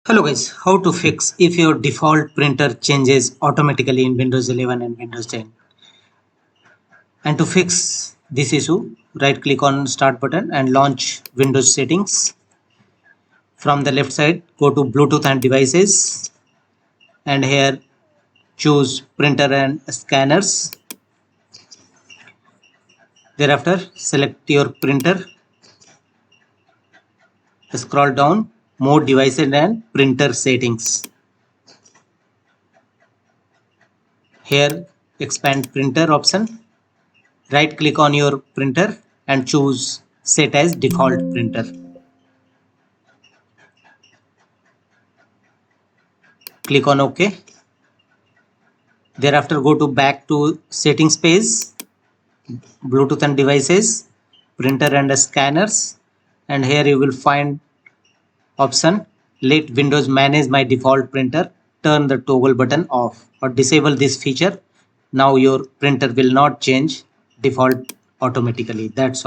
Hello guys, how to fix if your default printer changes automatically in Windows 11 and Windows 10. And to fix this issue, right click on start button and launch Windows settings. From the left side, go to Bluetooth and devices and here choose printer and scanners. Thereafter select your printer, scroll down, more devices and printer settings. Here expand printer option. Right click on your printer and choose set as default printer. Click on OK. Thereafter go to back to settings page, Bluetooth and devices, printer and scanners, and here you will find option let Windows manage my default printer. Turn the toggle button off or disable this feature. Now your printer will not change default automatically. That's all.